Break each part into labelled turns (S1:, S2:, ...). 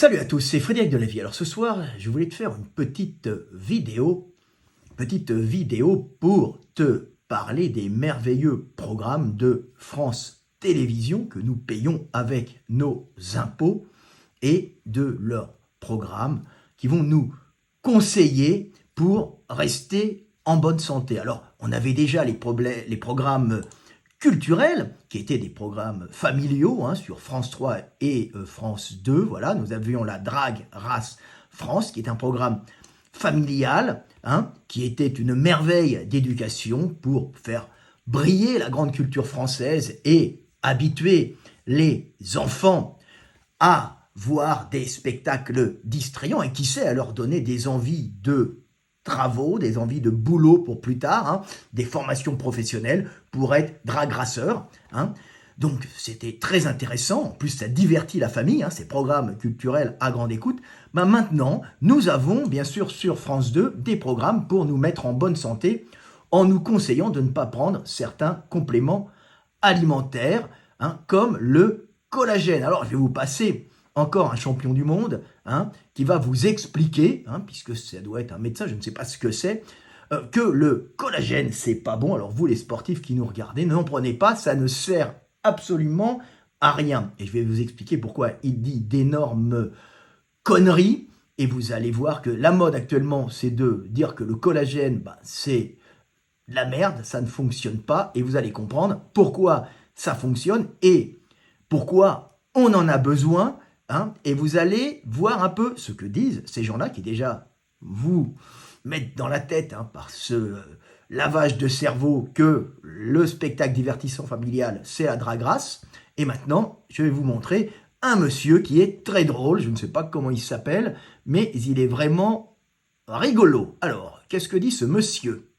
S1: Salut à tous, c'est Frédéric Delavie. Alors ce soir, je voulais te faire une petite vidéo pour te parler des merveilleux programmes de France Télévisions que nous payons avec nos impôts et de leurs programmes qui vont nous conseiller pour rester en bonne santé. Alors, on avait déjà les programmes culturels, qui étaient des programmes familiaux sur France 3 et France 2. Voilà, nous avions la Drague Race France, qui est un programme familial, qui était une merveille d'éducation pour faire briller la grande culture française et habituer les enfants à voir des spectacles distrayants et qui sait à leur donner des envies de travaux, des envies de boulot pour plus tard, des formations professionnelles pour être drague-rasseur. Donc c'était très intéressant, en plus ça divertit la famille, ces programmes culturels à grande écoute. Maintenant, nous avons bien sûr sur France 2 des programmes pour nous mettre en bonne santé en nous conseillant de ne pas prendre certains compléments alimentaires comme le collagène. Alors je vais vous passer encore un champion du monde qui va vous expliquer, puisque ça doit être un médecin, je ne sais pas ce que c'est, que le collagène, c'est pas bon. Alors vous, les sportifs qui nous regardez, n'en prenez pas, ça ne sert absolument à rien. Et je vais vous expliquer pourquoi il dit d'énormes conneries. Et vous allez voir que la mode actuellement, c'est de dire que le collagène, c'est de la merde, ça ne fonctionne pas. Et vous allez comprendre pourquoi ça fonctionne et pourquoi on en a besoin. Et vous allez voir un peu ce que disent ces gens-là qui déjà vous mettent dans la tête par ce lavage de cerveau que le spectacle divertissant familial, c'est la drague race. Et maintenant, je vais vous montrer un monsieur qui est très drôle, je ne sais pas comment il s'appelle, mais il est vraiment rigolo. Alors, qu'est-ce que dit ce monsieur ?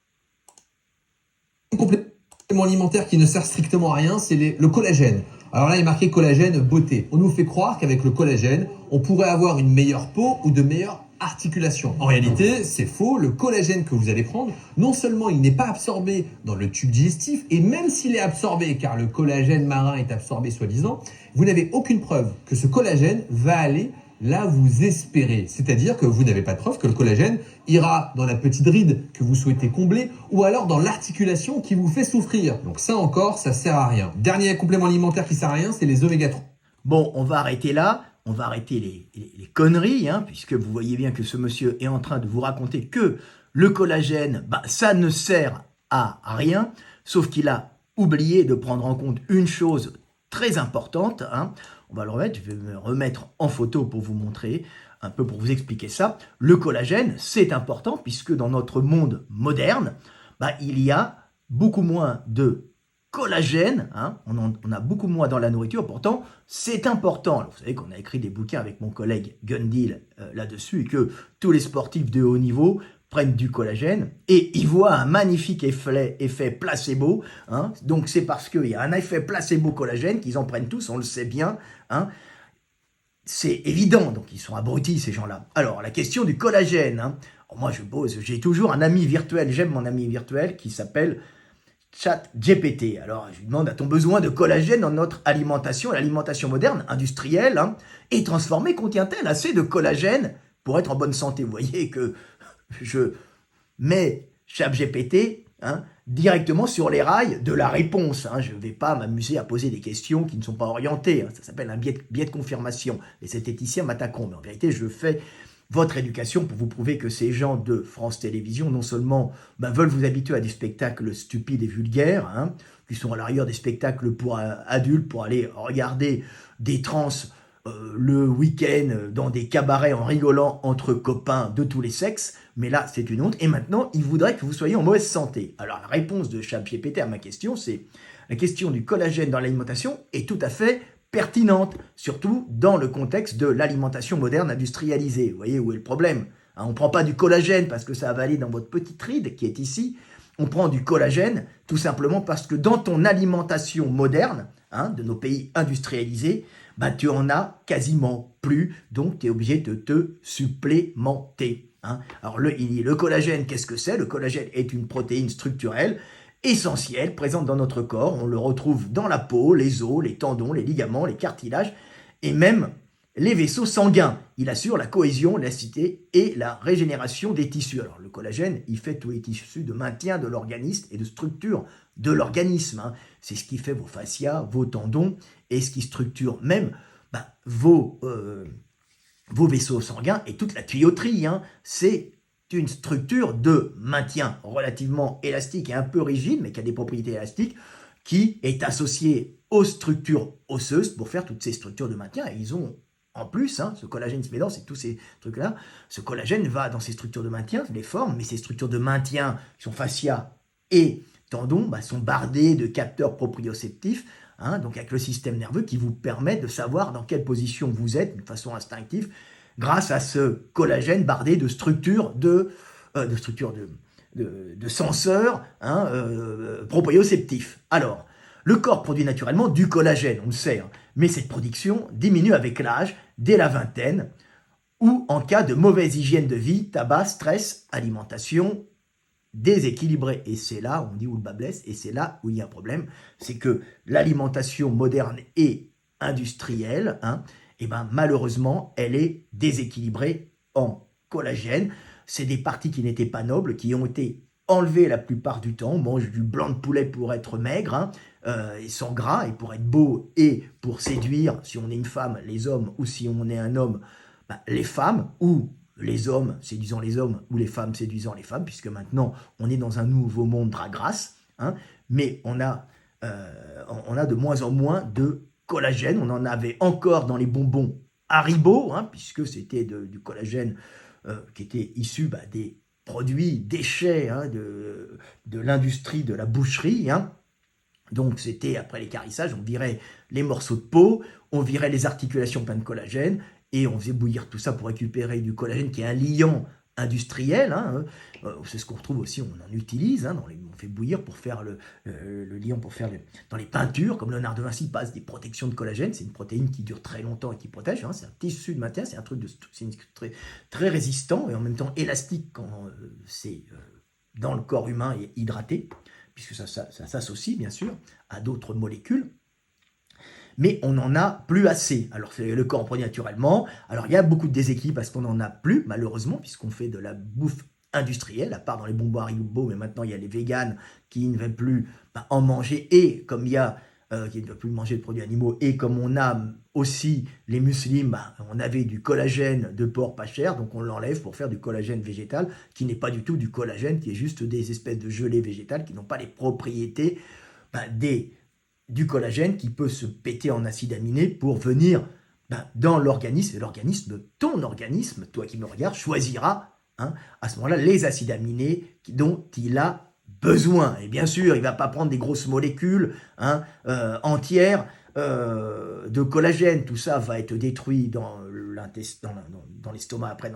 S2: Un complément alimentaire qui ne sert strictement à rien, c'est le collagène. Alors là, il est marqué collagène beauté. On nous fait croire qu'avec le collagène, on pourrait avoir une meilleure peau ou de meilleures articulations. En réalité, c'est faux. Le collagène que vous allez prendre, non seulement il n'est pas absorbé dans le tube digestif, et même s'il est absorbé, car le collagène marin est absorbé soi-disant, vous n'avez aucune preuve que ce collagène va aller là vous espérez. C'est-à-dire que vous n'avez pas de preuve que le collagène ira dans la petite ride que vous souhaitez combler ou alors dans l'articulation qui vous fait souffrir. Donc ça encore, ça sert à rien. Dernier complément alimentaire qui sert à rien, c'est les oméga 3.
S1: Bon, on va arrêter là. On va arrêter les conneries, puisque vous voyez bien que ce monsieur est en train de vous raconter que le collagène, ça ne sert à rien, sauf qu'il a oublié de prendre en compte une chose très importante. On va le remettre, je vais me remettre en photo pour vous montrer, un peu pour vous expliquer ça. Le collagène, c'est important, puisque dans notre monde moderne, il y a beaucoup moins de collagène, on a beaucoup moins dans la nourriture, pourtant c'est important. Alors, vous savez qu'on a écrit des bouquins avec mon collègue Gundil là-dessus, et que tous les sportifs de haut niveau prennent du collagène, et ils voient un magnifique effet placebo, donc c'est parce qu'il y a un effet placebo collagène qu'ils en prennent tous, on le sait bien, c'est évident, donc ils sont abrutis ces gens-là. Alors la question du collagène, moi j'ai toujours un ami virtuel, j'aime mon ami virtuel qui s'appelle ChatGPT. Alors, je lui demande, a-t-on besoin de collagène dans notre alimentation? L'alimentation moderne, industrielle, et transformée, contient-elle assez de collagène pour être en bonne santé? Vous voyez que je mets ChatGPT directement sur les rails de la réponse. Je ne vais pas m'amuser à poser des questions qui ne sont pas orientées. Ça s'appelle un biais de confirmation. Les zététiciens m'attaqueront. Mais en vérité, je fais votre éducation pour vous prouver que ces gens de France Télévisions, non seulement veulent vous habituer à des spectacles stupides et vulgaires, qui sont à l'arrière des spectacles pour adultes, pour aller regarder des trans le week-end dans des cabarets en rigolant entre copains de tous les sexes, mais là c'est une honte, et maintenant ils voudraient que vous soyez en mauvaise santé. Alors la réponse de ChatGPT à ma question, c'est la question du collagène dans l'alimentation est tout à fait pertinente, surtout dans le contexte de l'alimentation moderne industrialisée. Vous voyez où est le problème? On ne prend pas du collagène parce que ça va aller dans votre petite ride qui est ici, on prend du collagène tout simplement parce que dans ton alimentation moderne, de nos pays industrialisés, tu en as quasiment plus, donc tu es obligé de te supplémenter. Alors le collagène, qu'est-ce que c'est? Le collagène est une protéine structurelle essentielle, présente dans notre corps. On le retrouve dans la peau, les os, les tendons, les ligaments, les cartilages et même les vaisseaux sanguins. Il assure la cohésion, l'élasticité et la régénération des tissus. Alors le collagène, il fait tous les tissus de maintien de l'organisme et de structure de l'organisme. C'est ce qui fait vos fascias, vos tendons et ce qui structure même vos vaisseaux sanguins et toute la tuyauterie. C'est une structure de maintien relativement élastique et un peu rigide, mais qui a des propriétés élastiques, qui est associée aux structures osseuses pour faire toutes ces structures de maintien. Et ils ont en plus, ce collagène se met dans tous ces trucs-là. Ce collagène va dans ces structures de maintien, les formes, mais ces structures de maintien, qui sont fascia et tendons, sont bardées de capteurs proprioceptifs, donc avec le système nerveux qui vous permet de savoir dans quelle position vous êtes de façon instinctive, grâce à ce collagène bardé de structures de senseurs proprioceptifs. Alors, le corps produit naturellement du collagène, on le sait, mais cette production diminue avec l'âge, dès la vingtaine, ou en cas de mauvaise hygiène de vie, tabac, stress, alimentation déséquilibrée. Et c'est là, on dit où le bas blesse, et c'est là où il y a un problème, c'est que l'alimentation moderne et industrielle, malheureusement, elle est déséquilibrée en collagène. C'est des parties qui n'étaient pas nobles, qui ont été enlevées la plupart du temps. On mange du blanc de poulet pour être maigre, et sans gras, et pour être beau, et pour séduire, si on est une femme, les hommes, ou si on est un homme, les femmes, ou les hommes séduisant les hommes, ou les femmes séduisant les femmes, puisque maintenant, on est dans un nouveau monde drag race, mais on a de moins en moins de collagène. On en avait encore dans les bonbons Haribo, puisque c'était du collagène qui était issu des produits déchets de l'industrie de la boucherie. Donc c'était, après l'équarrissage, on virait les morceaux de peau, on virait les articulations pleines de collagène, et on faisait bouillir tout ça pour récupérer du collagène qui est un liant industriel. C'est ce qu'on retrouve aussi, on en utilise, on fait bouillir pour faire le liant, pour faire dans les peintures, comme Léonard de Vinci passe des protections de collagène. C'est une protéine qui dure très longtemps et qui protège, c'est un tissu de maintien, c'est un truc très, très résistant et en même temps élastique quand c'est dans le corps humain et hydraté, puisque ça s'associe bien sûr à d'autres molécules. Mais on n'en a plus assez. Alors le corps en produit naturellement. Alors il y a beaucoup de déséquilibre parce qu'on n'en a plus, malheureusement, puisqu'on fait de la bouffe industrielle, à part dans les bonbons Haribo, mais maintenant il y a les véganes qui ne veulent plus en manger, et comme il y a qui ne veulent plus manger de produits animaux, et comme on a aussi les mueslis, on avait du collagène de porc pas cher, donc on l'enlève pour faire du collagène végétal, qui n'est pas du tout du collagène, qui est juste des espèces de gelées végétales qui n'ont pas les propriétés du collagène, qui peut se péter en acides aminés pour venir dans l'organisme, et l'organisme, ton organisme, toi qui me regardes, choisira à ce moment-là les acides aminés dont il a besoin. Et bien sûr, il ne va pas prendre des grosses molécules entières de collagène. Tout ça va être détruit dans l'estomac, après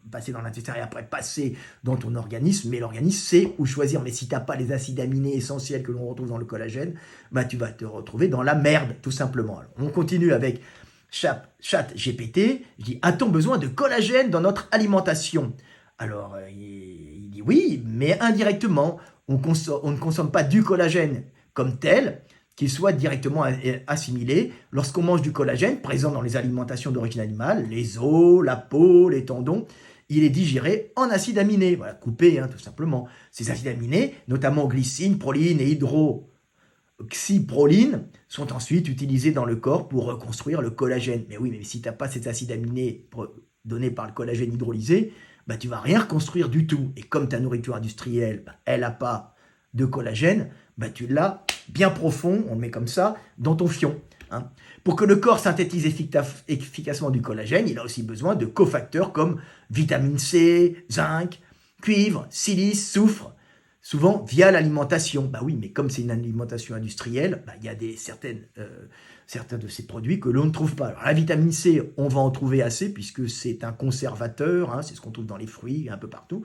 S1: passer dans l'intestin et après passer dans ton organisme. Mais l'organisme sait où choisir. Mais si tu n'as pas les acides aminés essentiels que l'on retrouve dans le collagène, tu vas te retrouver dans la merde, tout simplement. Alors, on continue avec ChatGPT. Je dis, a-t-on besoin de collagène dans notre alimentation ? Alors, il dit oui, mais indirectement. On ne consomme pas du collagène comme tel, qu'il soit directement assimilé. Lorsqu'on mange du collagène, présent dans les alimentations d'origine animale, les os, la peau, les tendons, il est digéré en acides aminés, voilà, coupé tout simplement. Ces acides aminés, notamment glycine, proline et hydroxyproline, sont ensuite utilisés dans le corps pour reconstruire le collagène. Mais oui, mais si tu n'as pas ces acides aminés donnés par le collagène hydrolysé, tu ne vas rien reconstruire du tout. Et comme ta nourriture industrielle, elle n'a pas de collagène, tu l'as bien profond, on le met comme ça, dans ton fion. Pour que le corps synthétise efficacement du collagène, il a aussi besoin de cofacteurs comme vitamine C, zinc, cuivre, silice, soufre, souvent via l'alimentation. Oui, mais comme c'est une alimentation industrielle, il y a certains de ces produits que l'on ne trouve pas. Alors, la vitamine C, on va en trouver assez puisque c'est un conservateur, c'est ce qu'on trouve dans les fruits, un peu partout.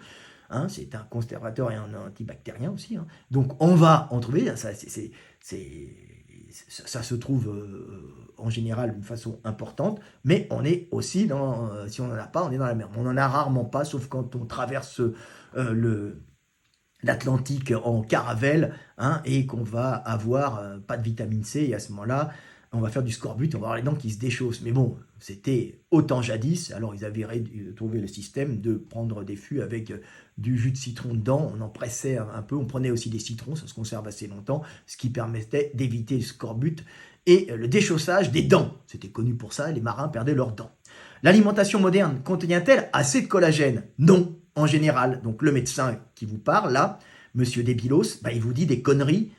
S1: C'est un conservateur et un antibactérien aussi. Donc on va en trouver, ça se trouve en général d'une façon importante, mais on est aussi si on n'en a pas, on est dans la merde. On n'en a rarement pas, sauf quand on traverse l'Atlantique en caravelle, et qu'on va avoir pas de vitamine C, et à ce moment-là, on va faire du scorbut, on va avoir les dents qui se déchaussent. Mais bon, c'était autant jadis, alors ils avaient trouvé le système de prendre des fûts avec du jus de citron dedans, on en pressait un peu, on prenait aussi des citrons, ça se conserve assez longtemps, ce qui permettait d'éviter le scorbut et le déchaussage des dents. C'était connu pour ça, les marins perdaient leurs dents. L'alimentation moderne contient-elle assez de collagène? Non, en général. Donc le médecin qui vous parle là, Monsieur Débilos, il vous dit des conneries,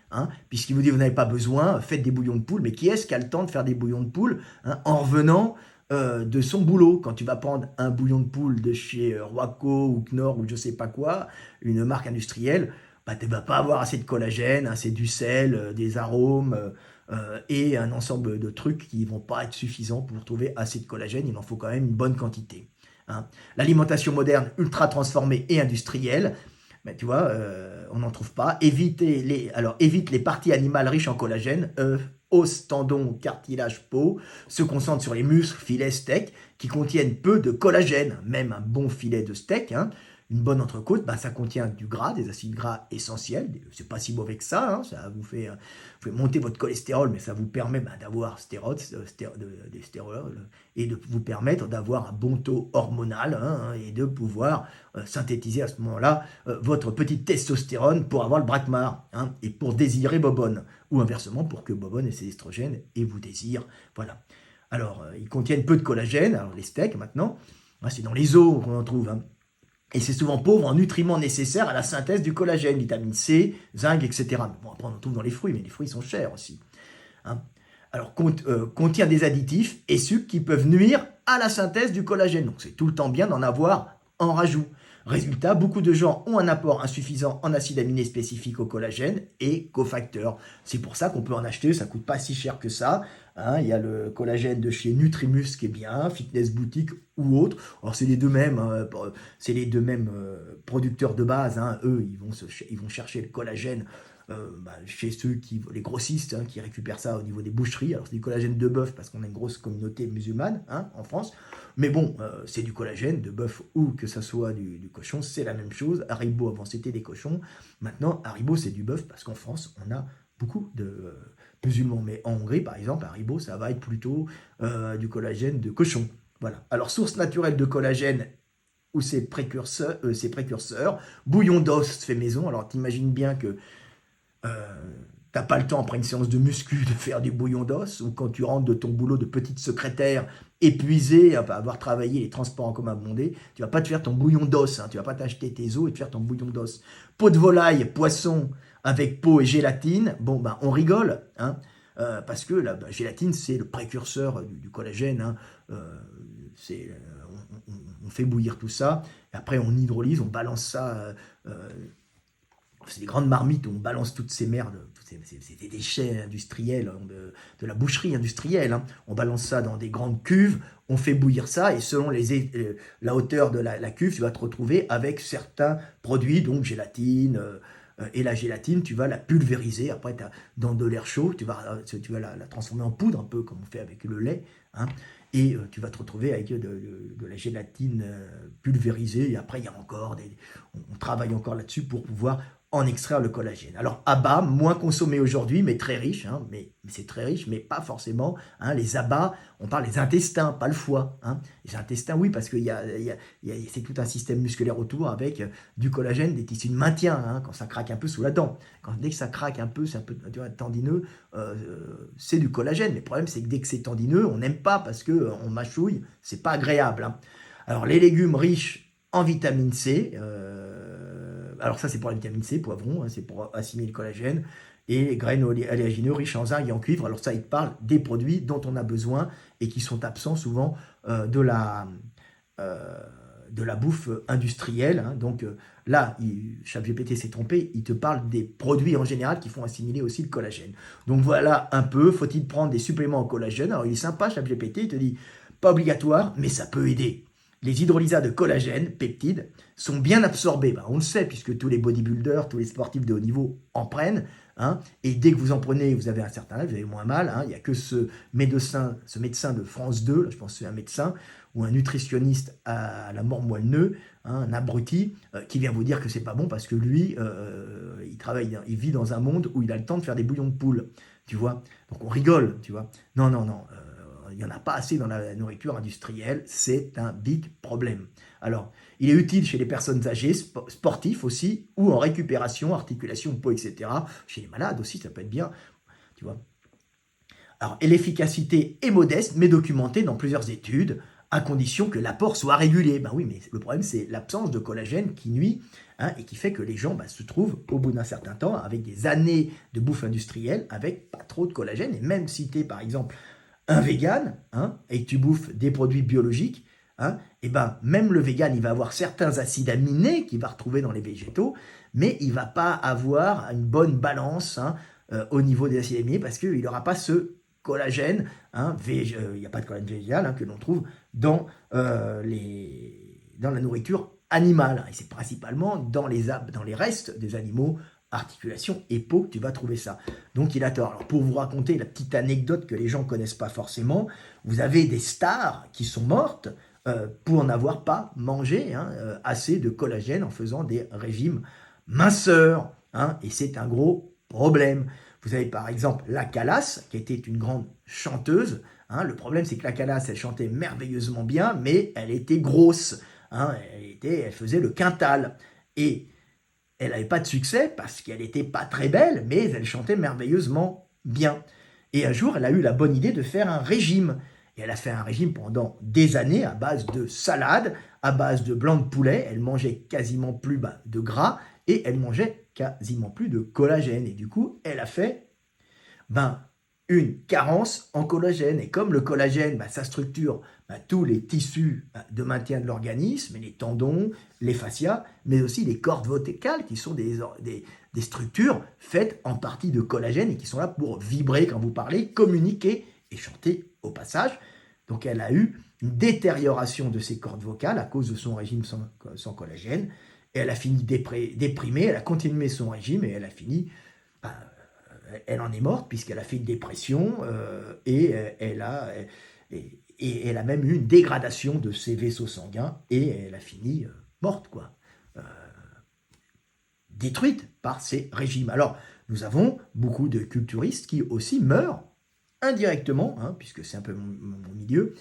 S1: puisqu'il vous dit vous n'avez pas besoin, faites des bouillons de poule. Mais qui est-ce qui a le temps de faire des bouillons de poule en revenant de son boulot? Quand tu vas prendre un bouillon de poule de chez Roaco ou Knorr ou je sais pas quoi, une marque industrielle, tu ne vas pas avoir assez de collagène, c'est du sel, des arômes et un ensemble de trucs qui ne vont pas être suffisants pour trouver assez de collagène. Il en faut quand même une bonne quantité. L'alimentation moderne ultra transformée et industrielle, tu vois, on n'en trouve pas. Évite les parties animales riches en collagène, œufs, os, tendons, cartilage, peau, se concentre sur les muscles, filets, steaks, qui contiennent peu de collagène. Même un bon filet de steak, une bonne entrecôte, ça contient du gras, des acides gras essentiels. C'est pas si mauvais que ça, ça vous fait monter votre cholestérol, mais ça vous permet d'avoir des stérols et de vous permettre d'avoir un bon taux hormonal et de pouvoir synthétiser à ce moment-là votre petite testostérone pour avoir le brakmar et pour désirer Bobonne, ou inversement pour que Bobonne ait ses estrogènes et vous désire. Voilà. Alors, ils contiennent peu de collagène. Alors, les steaks, maintenant, c'est dans les os qu'on en trouve. Et c'est souvent pauvre en nutriments nécessaires à la synthèse du collagène, vitamine C, zinc, etc. Mais bon, après, on en trouve dans les fruits, mais les fruits sont chers aussi. Alors, contient des additifs et sucres qui peuvent nuire à la synthèse du collagène. Donc, c'est tout le temps bien d'en avoir en rajout. Résultat, beaucoup de gens ont un apport insuffisant en acides aminés spécifiques au collagène et cofacteurs. C'est pour ça qu'on peut en acheter, ça ne coûte pas si cher que ça. Il y a le collagène de chez Nutrimus qui est bien, Fitness Boutique ou autre. Alors c'est les deux mêmes, producteurs de base. Eux, ils vont chercher le collagène chez les grossistes qui récupèrent ça au niveau des boucheries. Alors c'est du collagène de bœuf parce qu'on a une grosse communauté musulmane en France. Mais bon, c'est du collagène de bœuf ou que ça soit du cochon, c'est la même chose. Haribo avant c'était des cochons. Maintenant Haribo c'est du bœuf parce qu'en France on a beaucoup de musulmans. Mais en Hongrie par exemple, Haribo ça va être plutôt du collagène de cochon. Voilà. Alors source naturelle de collagène ou ses précurseurs, bouillon d'os fait maison. Alors t'imagines bien que t'as pas le temps après une séance de muscu de faire du bouillon d'os, ou quand tu rentres de ton boulot de petite secrétaire épuisé, après avoir travaillé les transports en commun bondés, tu vas pas te faire ton bouillon d'os, tu vas pas t'acheter tes os et te faire ton bouillon d'os. Peau de volaille, poisson avec peau et gélatine, on rigole, parce que la gélatine c'est le précurseur du collagène, on fait bouillir tout ça, et après on hydrolyse, on balance ça c'est des grandes marmites où on balance toutes ces merdes, c'est des déchets industriels, de la boucherie industrielle. On balance ça dans des grandes cuves, on fait bouillir ça, et selon la hauteur de la cuve, tu vas te retrouver avec certains produits, donc gélatine, et la gélatine, tu vas la pulvériser. Après, dans de l'air chaud, tu vas la transformer en poudre, un peu comme on fait avec le lait. Et tu vas te retrouver avec de la gélatine pulvérisée. Et après, il y a encore on travaille encore là-dessus pour pouvoir en extraire le collagène. Alors, abats, moins consommé aujourd'hui, mais très riche, mais c'est très riche, mais pas forcément. Les abats, on parle des intestins, pas le foie. Les intestins, oui, parce que c'est tout un système musculaire autour avec du collagène, des tissus de maintien, quand ça craque un peu sous la dent. Dès que ça craque un peu, c'est un peu tendineux, c'est du collagène. Mais le problème, c'est que dès que c'est tendineux, on n'aime pas parce qu'on mâchouille, c'est pas agréable. Alors, les légumes riches en vitamine C, alors ça c'est pour la vitamine C, poivron, c'est pour assimiler le collagène, et graines oléagineux riches en zinc et en cuivre. Alors ça, il te parle des produits dont on a besoin et qui sont absents souvent de la bouffe industrielle. Donc là, ChatGPT s'est trompé, il te parle des produits en général qui font assimiler aussi le collagène. Donc voilà un peu, faut-il prendre des suppléments en collagène? Alors il est sympa, ChatGPT, il te dit, pas obligatoire, mais ça peut aider. Les hydrolysats de collagène, peptides, sont bien absorbés. On le sait, puisque tous les bodybuilders, tous les sportifs de haut niveau en prennent. Et dès que vous en prenez, vous avez un certain âge, vous avez moins mal. Il n'y a que ce médecin de France 2, là, je pense que c'est un médecin, ou un nutritionniste à la mort moelle-neu, un abruti, qui vient vous dire que c'est pas bon parce que lui, il vit dans un monde où il a le temps de faire des bouillons de poule. tu vois. Donc on rigole, tu vois. Non, non, non, il n'y en a pas assez dans la nourriture industrielle, c'est un big problème. Alors, il est utile chez les personnes âgées, sportifs aussi, ou en récupération, articulation, peau, etc. Chez les malades aussi, ça peut être bien, tu vois. Alors, et l'efficacité est modeste, mais documentée dans plusieurs études, à condition que l'apport soit régulier. Ben oui, mais le problème, c'est l'absence de collagène qui nuit, hein, et qui fait que les gens se trouvent, au bout d'un certain temps, avec des années de bouffe industrielle, avec pas trop de collagène. Et même si tu es, par exemple, un vegan, hein, et que tu bouffes des produits biologiques, hein, et ben même le vegan, il va avoir certains acides aminés qu'il va retrouver dans les végétaux, mais il va pas avoir une bonne balance, hein, au niveau des acides aminés parce qu'il n'aura pas ce collagène, hein, il n'y a pas de collagène végétal, hein, que l'on trouve dans, dans la nourriture animale. Et c'est principalement dans les restes des animaux, articulations et peau, que tu vas trouver ça. Donc il a tort. Alors pour vous raconter la petite anecdote que les gens ne connaissent pas forcément, vous avez des stars qui sont mortes pour n'avoir pas mangé, hein, assez de collagène en faisant des régimes minceurs, hein, et c'est un gros problème. Vous avez par exemple la Calas, qui était une grande chanteuse, hein. Le problème, c'est que la Calas, elle chantait merveilleusement bien, mais elle était grosse, hein. Elle faisait le quintal. Et elle n'avait pas de succès parce qu'elle n'était pas très belle, mais elle chantait merveilleusement bien. Et un jour, elle a eu la bonne idée de faire un régime. Et elle a fait un régime pendant des années à base de salade, à base de blanc de poulet. Elle mangeait quasiment plus de gras et elle mangeait quasiment plus de collagène. Et du coup, elle a fait une carence en collagène. Et comme le collagène, ça structure tous les tissus de maintien de l'organisme, les tendons, les fascias, mais aussi les cordes vocales qui sont des structures faites en partie de collagène et qui sont là pour vibrer quand vous parlez, communiquer et chanter au passage. Donc elle a eu une détérioration de ses cordes vocales à cause de son régime sans collagène. Et elle a fini déprimée, elle a continué son régime et elle a fini... elle en est morte puisqu'elle a fait une dépression et elle a même eu une dégradation de ses vaisseaux sanguins et elle a fini morte, quoi. Détruite par ces régimes. Alors, nous avons beaucoup de culturistes qui aussi meurent indirectement, hein, puisque c'est un peu mon milieu,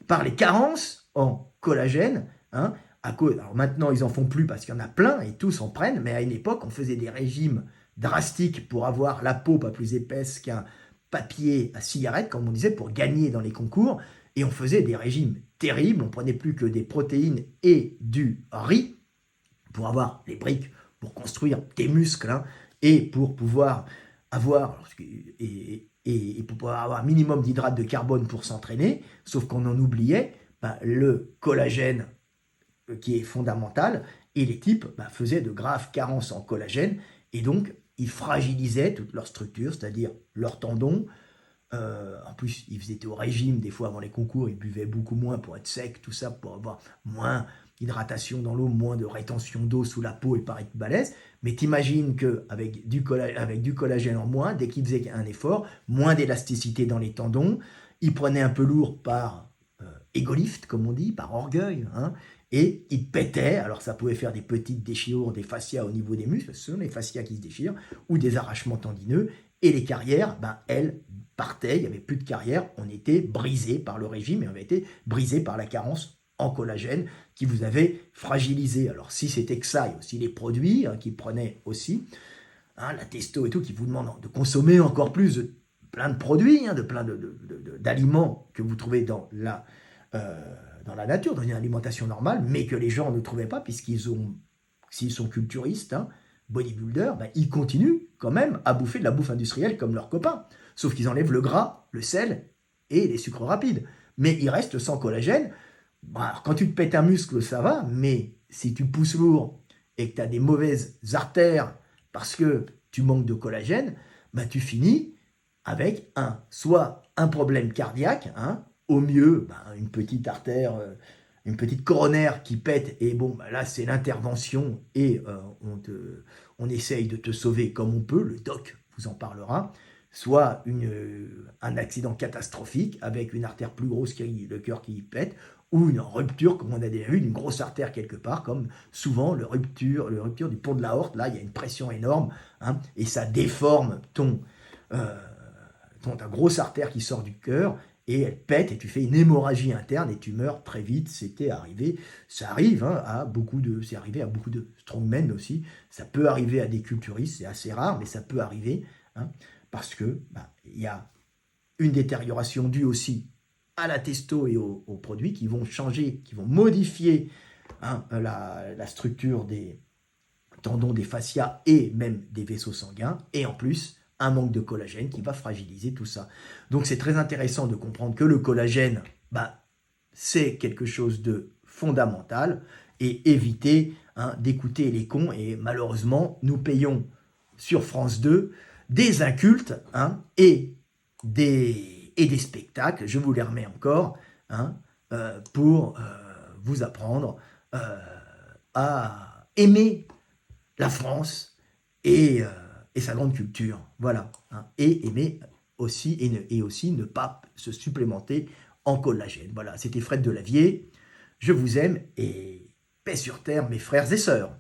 S1: par les carences en collagène, hein, alors maintenant, ils en font plus parce qu'il y en a plein et tous en prennent, mais à une époque, on faisait des régimes drastiques pour avoir la peau pas plus épaisse qu'un papier à cigarette, comme on disait, pour gagner dans les concours. Et on faisait des régimes terribles, on prenait plus que des protéines et du riz pour avoir les briques pour construire des muscles, hein, et pour pouvoir avoir et pour pouvoir avoir un minimum d'hydrates de carbone pour s'entraîner, sauf qu'on en oubliait le collagène qui est fondamental, et les types faisaient de graves carences en collagène, et donc ils fragilisaient toute leur structure, c'est-à-dire leurs tendons. En plus, ils étaient au régime, des fois avant les concours, ils buvaient beaucoup moins pour être secs, tout ça, pour avoir moins d'hydratation dans l'eau, moins de rétention d'eau sous la peau et paraître balèze. Mais t'imagines qu'avec du collagène en moins, dès qu'ils faisaient un effort, moins d'élasticité dans les tendons, ils prenaient un peu lourd par égolift, comme on dit, par orgueil, hein, et ils pétaient. Alors ça pouvait faire des petites déchirures des fascias au niveau des muscles, ce sont les fascias qui se déchirent, ou des arrachements tendineux, et les carrières, elles partaient, il n'y avait plus de carrière, on était brisé par le régime et on avait été brisé par la carence en collagène qui vous avait fragilisé. Alors si c'était que ça, il y a aussi les produits, hein, qui prenaient aussi, hein, la testo et tout, qui vous demandent de consommer encore plus de plein de produits, hein, de plein d'aliments que vous trouvez dans la nature, dans une alimentation normale, mais que les gens ne trouvaient pas, s'ils sont culturistes, hein, bodybuilders, ils continuent quand même à bouffer de la bouffe industrielle comme leurs copains. Sauf qu'ils enlèvent le gras, le sel et les sucres rapides. Mais ils restent sans collagène. Alors, quand tu te pètes un muscle, ça va, mais si tu pousses lourd et que tu as des mauvaises artères parce que tu manques de collagène, tu finis avec soit un problème cardiaque, hein, au mieux une petite artère, une petite coronaire qui pète, et là c'est l'intervention et on essaye de te sauver comme on peut, le doc vous en parlera, soit un accident catastrophique avec une artère plus grosse que le cœur qui pète, ou une rupture, comme on a déjà vu, d'une grosse artère quelque part, comme souvent le rupture du pont de l'aorte. Là, il y a une pression énorme, hein, et ça déforme ta grosse artère qui sort du cœur, et elle pète, et tu fais une hémorragie interne, et tu meurs très vite. C'était arrivé, ça arrive c'est arrivé à beaucoup de strongmen aussi, ça peut arriver à des culturistes, c'est assez rare, mais ça peut arriver, hein, parce que il y a une détérioration due aussi à la testo et aux produits qui vont changer, qui vont modifier la structure des tendons, des fascias et même des vaisseaux sanguins, et en plus un manque de collagène qui va fragiliser tout ça. Donc c'est très intéressant de comprendre que le collagène, c'est quelque chose de fondamental, et éviter d'écouter les cons. Et malheureusement, nous payons sur France 2 des incultes et des spectacles, je vous les remets encore, pour vous apprendre à aimer la France et sa grande culture, voilà, et aimer aussi, et aussi ne pas se supplémenter en collagène. Voilà, c'était Fred Delavier, je vous aime, et paix sur terre mes frères et sœurs.